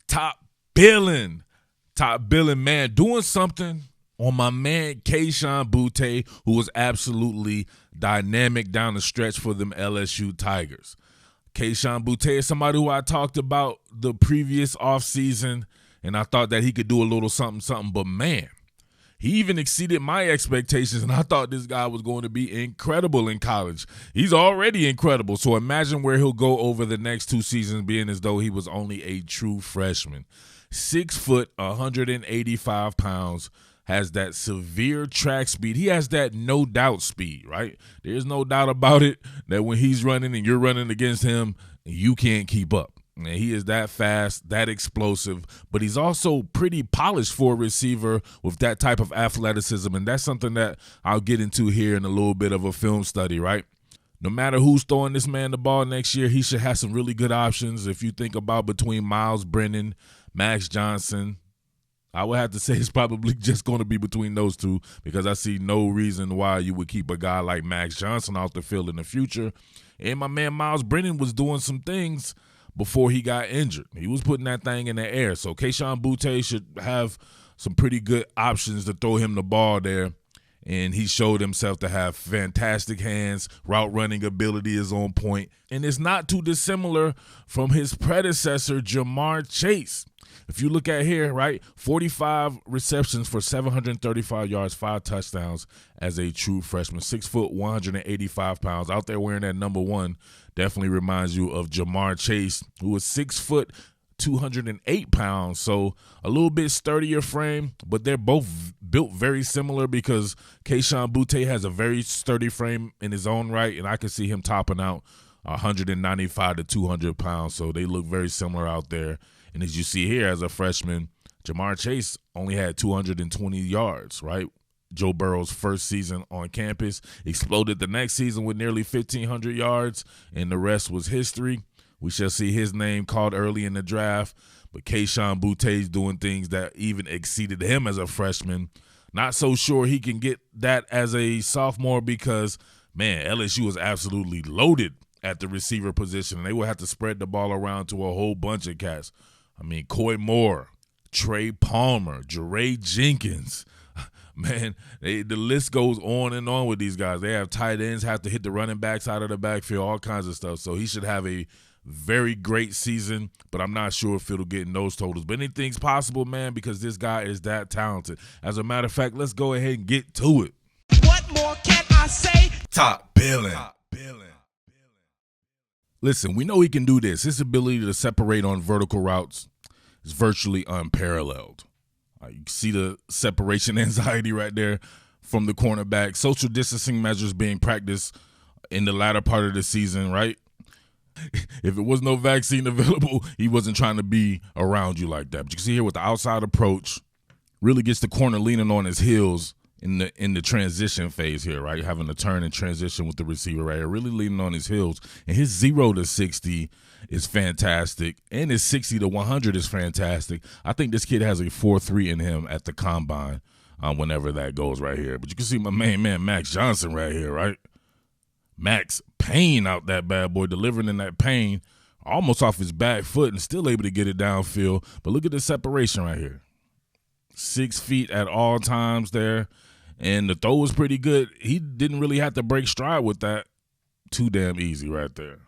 Top Billin, man, doing something on my man Kayshon Boutte, who was absolutely dynamic down the stretch for them LSU Tigers. Kayshon Boutte is somebody who I talked about the previous offseason, and I thought that he could do a little something, but man, he even exceeded my expectations, and I thought this guy was going to be incredible in college. He's already incredible, so imagine where he'll go over the next 2 seasons, being as though he was only a true freshman. 6 foot, 185 pounds, has that severe track speed. He has that no doubt speed, right? There's no doubt about it that when he's running and you're running against him, you can't keep up. And he is that fast, that explosive, but he's also pretty polished for a receiver with that type of athleticism, and that's something that I'll get into here in a little bit of a film study, right? No matter who's throwing this man the ball next year, he should have some really good options. If you think about between Miles Brennan, Max Johnson, I would have to say it's probably just going to be between those two, because I see no reason why you would keep a guy like Max Johnson off the field in the future. And my man Miles Brennan was doing some things before he got injured. He was putting that thing in the air. So Kayshon Boutte should have some pretty good options to throw him the ball there. And he showed himself to have fantastic hands. Route running ability is on point. And it's not too dissimilar from his predecessor, Jamarr Chase. If you look at here, right, 45 receptions for 735 yards, 5 touchdowns as a true freshman. 6 foot, 185 pounds. Out there wearing that number 1 definitely reminds you of Jamarr Chase, who was 6 foot, 208 pounds. So a little bit sturdier frame, but they're both built very similar, because Kayshon Boutte has a very sturdy frame in his own right, and I can see him topping out 195 to 200 pounds. So they look very similar out there. And as you see here, as a freshman, Jamarr Chase only had 220 yards, right? Joe Burrow's first season on campus, exploded the next season with nearly 1,500 yards, and the rest was history. We shall see his name called early in the draft, but Kayshon Boutte's doing things that even exceeded him as a freshman. Not so sure he can get that as a sophomore, because, man, LSU was absolutely loaded at the receiver position, and they will have to spread the ball around to a whole bunch of cats. I mean, Coy Moore, Trey Palmer, Jeray Jenkins. Man, the list goes on and on with these guys. They have tight ends, have to hit the running backs out of the backfield, all kinds of stuff. So he should have a very great season, but I'm not sure if it'll get in those totals. But anything's possible, man, because this guy is that talented. As a matter of fact, let's go ahead and get to it. What more can I say? Top Billin. Listen, we know he can do this. His ability to separate on vertical routes is virtually unparalleled. You can see the separation anxiety right there from the cornerback. Social distancing measures being practiced in the latter part of the season, right? If it was no vaccine available, he wasn't trying to be around you like that. But you can see here with the outside approach, really gets the corner leaning on his heels in the transition phase here, right? Having a turn and transition with the receiver right here, really leaning on his heels. And his 0 to 60 is fantastic, and his 60 to 100 is fantastic. I think this kid has a 4.3 in him at the combine whenever that goes right here. But you can see my main man, Max Johnson, right here, right? Max Payne out that bad boy, delivering in that pain, almost off his back foot and still able to get it downfield. But look at the separation right here. 6 feet at all times there. And the throw was pretty good. He didn't really have to break stride with that. Too damn easy right there.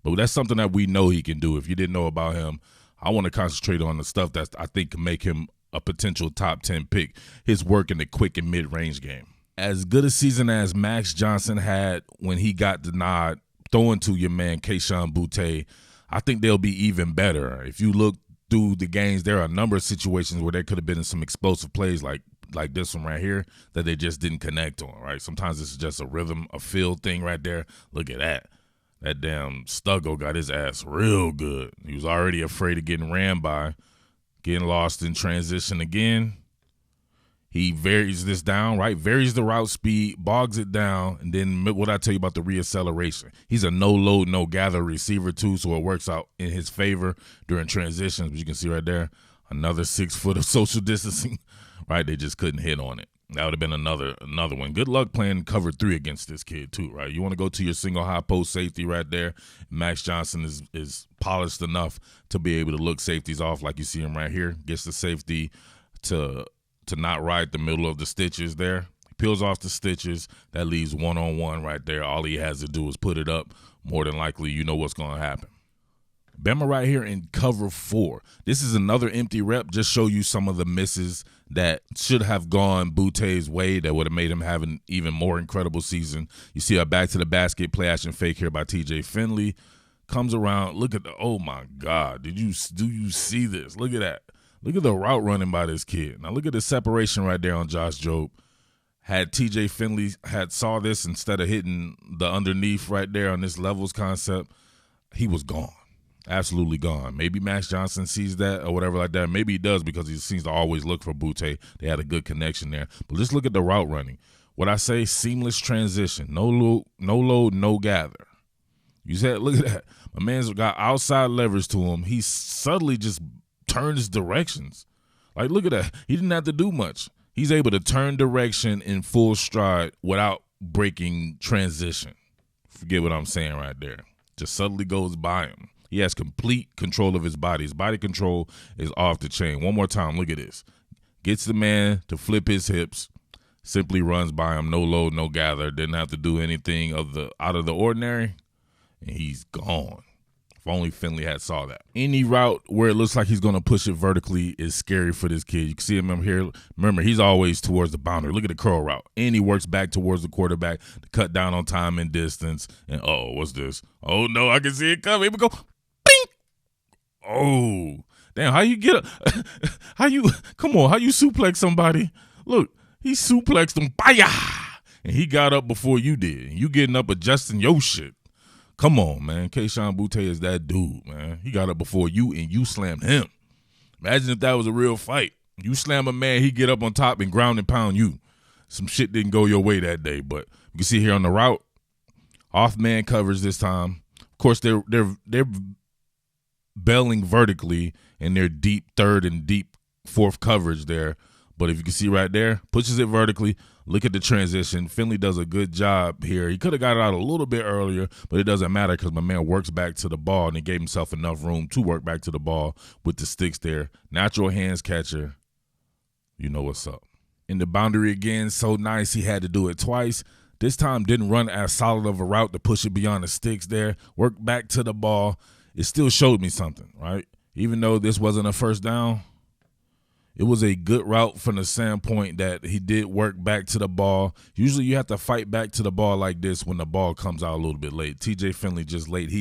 But that's something that we know he can do. If you didn't know about him, I want to concentrate on the stuff that I think can make him a potential top 10 pick. His work in the quick and mid-range game. As good a season as Max Johnson had when he got the nod, throwing to your man Kayshon Boutte, I think they'll be even better. If you look through the games, there are a number of situations where there could have been some explosive plays like this one right here that they just didn't connect on, right? Sometimes it's just a rhythm, a feel thing right there. Look at that. That damn Stuggo got his ass real good. He was already afraid of getting ran by, getting lost in transition again. He varies this down, right? Varies the route speed, bogs it down, and then what I tell you about the reacceleration. He's a no-load, no-gather receiver too, so it works out in his favor during transitions. But you can see right there, another 6 foot of social distancing, right? They just couldn't hit on it. That would have been another one. Good luck playing cover 3 against this kid too, right? You want to go to your single high post safety right there. Max Johnson is polished enough to be able to look safeties off like you see him right here. Gets the safety to not ride the middle of the stitches there. Peels off the stitches. That leaves one-on-one right there. All he has to do is put it up. More than likely, you know what's going to happen. Bama right here in cover 4. This is another empty rep. Just show you some of the misses that should have gone Boutte's way that would have made him have an even more incredible season. You see a back to the basket play action fake here by TJ Finley. Comes around. Look at oh my God. Do you see this? Look at that. Look at the route running by this kid. Now look at the separation right there on Josh Jobe. Had TJ Finley saw this instead of hitting the underneath right there on this levels concept, he was gone. Absolutely gone. Maybe Max Johnson sees that or whatever like that. Maybe he does because he seems to always look for Boutte. They had a good connection there. But just look at the route running. What I say, seamless transition. No load, no gather. You said, look at that. My man's got outside leverage to him. He subtly just turned his directions. Like, look at that. He didn't have to do much. He's able to turn direction in full stride without breaking transition. Forget what I'm saying right there. Just subtly goes by him. He has complete control of his body. His body control is off the chain. One more time, look at this. Gets the man to flip his hips, simply runs by him, no load, no gather. Didn't have to do anything out of the ordinary, and he's gone. If only Finley had saw that. Any route where it looks like he's going to push it vertically is scary for this kid. You can see him here. Remember, he's always towards the boundary. Look at the curl route. And he works back towards the quarterback to cut down on time and distance. And, what's this? Oh, no, I can see it coming. Here we go. Oh, damn, how you get up? How you suplex somebody? Look, he suplexed him, and he got up before you did. You getting up adjusting your shit. Come on, man. Kayshon Boutte is that dude, man. He got up before you, and you slammed him. Imagine if that was a real fight. You slam a man, he get up on top and ground and pound you. Some shit didn't go your way that day, but you can see here on the route, off man coverage this time. Of course, they're bailing vertically in their deep third and deep fourth coverage there. But if you can see right there, pushes it vertically. Look at the transition. Finley does a good job here. He could have got it out a little bit earlier, but it doesn't matter because my man works back to the ball, and he gave himself enough room to work back to the ball with the sticks there. Natural hands catcher. You know what's up. In the boundary again, so nice he had to do it twice. This time didn't run as solid of a route to push it beyond the sticks there. Work back to the ball. It still showed me something, right? Even though this wasn't a first down, it was a good route from the standpoint that he did work back to the ball. Usually you have to fight back to the ball like this when the ball comes out a little bit late. TJ Finley just late.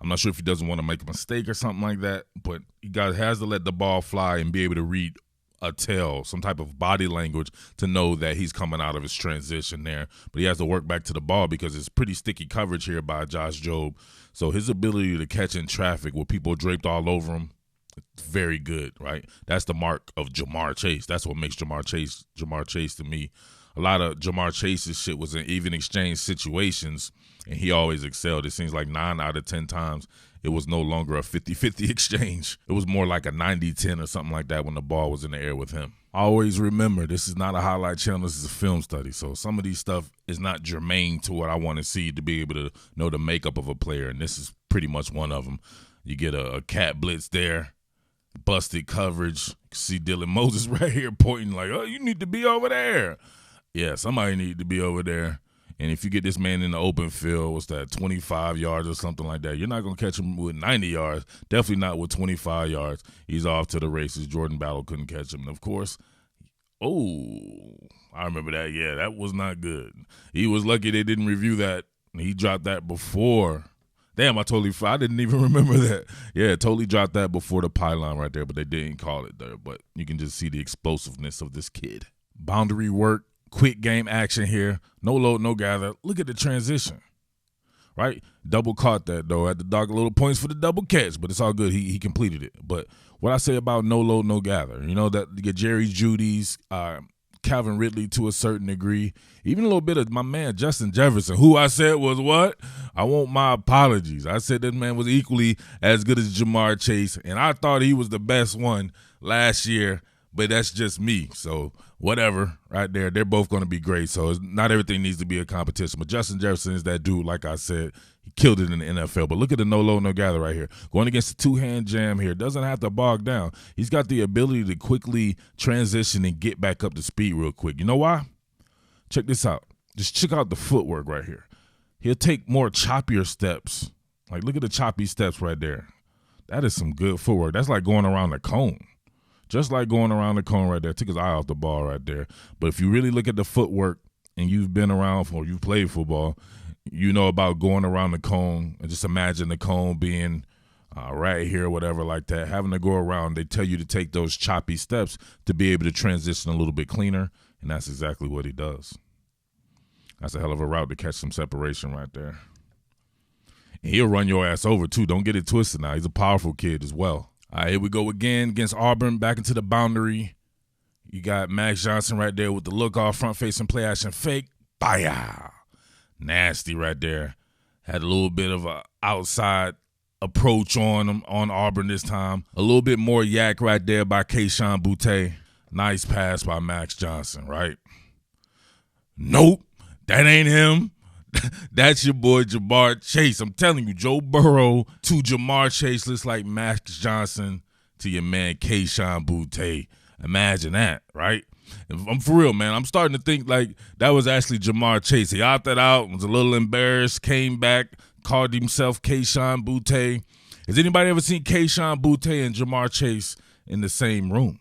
I'm not sure if he doesn't want to make a mistake or something like that, but he has to let the ball fly and be able to read a tell, some type of body language to know that he's coming out of his transition there. But he has to work back to the ball because it's pretty sticky coverage here by Josh Jobe. So his ability to catch in traffic with people draped all over him, it's very good, right? That's the mark of Jamarr Chase. That's what makes Jamarr Chase to me. A lot of Jamarr Chase's shit was in even exchange situations, and he always excelled. It seems like 9 out of 10 times it was no longer a 50-50 exchange. It was more like a 90-10 or something like that when the ball was in the air with him. Always remember, this is not a highlight channel. This is a film study. So some of these stuff is not germane to what I want to see to be able to know the makeup of a player, and this is pretty much one of them. You get a cat blitz there, busted coverage. You see Dylan Moses right here pointing like, oh, you need to be over there. Yeah, somebody need to be over there. And if you get this man in the open field, what's that, 25 yards or something like that, you're not going to catch him with 90 yards, definitely not with 25 yards. He's off to the races. Jordan Battle couldn't catch him. And, of course, I remember that. Yeah, that was not good. He was lucky they didn't review that. He dropped that before. Damn, I didn't even remember that. Yeah, totally dropped that before the pylon right there, but they didn't call it there. But you can just see the explosiveness of this kid. Boundary work. Quick game action here. No load, no gather. Look at the transition, right? Double caught that, though. Had to dock a little points for the double catch, but it's all good. He completed it. But what I say about no load, no gather, that you get Jerry Judy's, Calvin Ridley to a certain degree, even a little bit of my man Justin Jefferson, who I said was what? I want my apologies. I said that man was equally as good as Jamarr Chase, and I thought he was the best one last year. but that's just me. So whatever, right there. They're both going to be great. So not everything needs to be a competition. But Justin Jefferson is that dude, like I said. He killed it in the NFL. But look at the no load, no gather right here. Going against the two-hand jam here. Doesn't have to bog down. He's got the ability to quickly transition and get back up to speed real quick. You know why? Check this out. Just check out the footwork right here. He'll take more choppier steps. Like, look at the choppy steps right there. That is some good footwork. That's like going around the cone. Just like going around the cone right there. Took his eye off the ball right there. But if you really look at the footwork and you've been around or you've played football, you know about going around the cone and just imagine the cone being right here or whatever like that. Having to go around, they tell you to take those choppy steps to be able to transition a little bit cleaner, and that's exactly what he does. That's a hell of a route to catch some separation right there. And he'll run your ass over too. Don't get it twisted now. He's a powerful kid as well. All right, here we go again against Auburn, back into the boundary. You got Max Johnson right there with the look off, front-facing play action fake. Fire. Nasty right there. Had a little bit of a outside approach on him, on Auburn this time. A little bit more YAC right there by Kayshon Boutte. Nice pass by Max Johnson, right? Nope, that ain't him. That's your boy Jamarr Chase. I'm telling you, Joe Burrow to Jamarr Chase looks like Max Johnson to your man Kayshon Boutte. Imagine that, right? I'm for real, man. I'm starting to think like that was actually Jamarr Chase. He opted out, was a little embarrassed, came back, called himself Kayshon Boutte. Has anybody ever seen Kayshon Boutte and Jamarr Chase in the same room?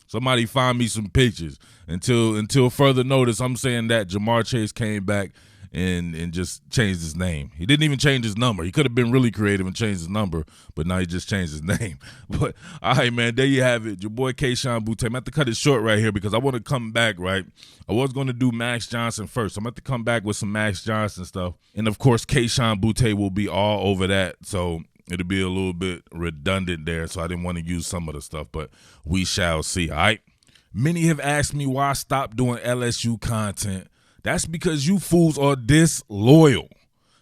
Somebody find me some pictures. Until further notice, I'm saying that Jamarr Chase came back and just changed his name. He didn't even change his number. He could have been really creative and changed his number, but now he just changed his name. But, all right, man, there you have it. Your boy Kayshon Boutte. I'm going to have to cut it short right here because I want to come back, right? I was going to do Max Johnson first. I'm going to have to come back with some Max Johnson stuff. And, of course, Kayshon Boutte will be all over that. So it'll be a little bit redundant there, so I didn't want to use some of the stuff, but we shall see, all right? Many have asked me why I stopped doing LSU content. That's because you fools are disloyal.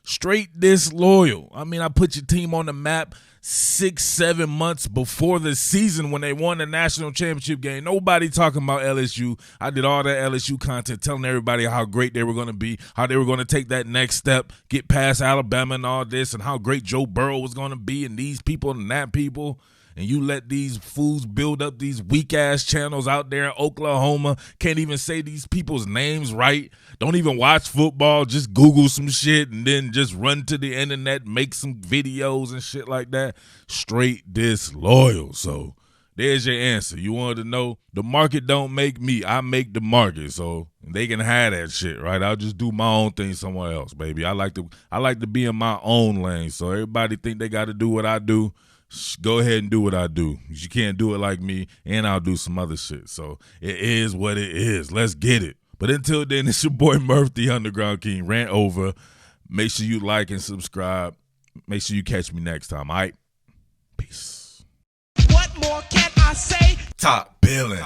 Straight disloyal. I mean, I put your team on the map 6-7 months before the season when they won the national championship game. Nobody talking about LSU. I did all that LSU content telling everybody how great they were going to be, how they were going to take that next step, get past Alabama and all this, and how great Joe Burrow was going to be and these people and that people. And you let these fools build up these weak-ass channels out there in Oklahoma. Can't even say these people's names right. Don't even watch football. Just Google some shit and then just run to the internet, make some videos and shit like that. Straight disloyal. So there's your answer. You wanted to know? The market don't make me. I make the market. So they can have that shit, right? I'll just do my own thing somewhere else, baby. I like to be in my own lane. So everybody think they got to do what I do. Go ahead and do what I do. You can't do it like me, and I'll do some other shit. So it is what it is. Let's get it. But until then, it's your boy Murph, the Underground King. Rant over. Make sure you like and subscribe. Make sure you catch me next time, all right? Peace. What more can I say? Top Billin.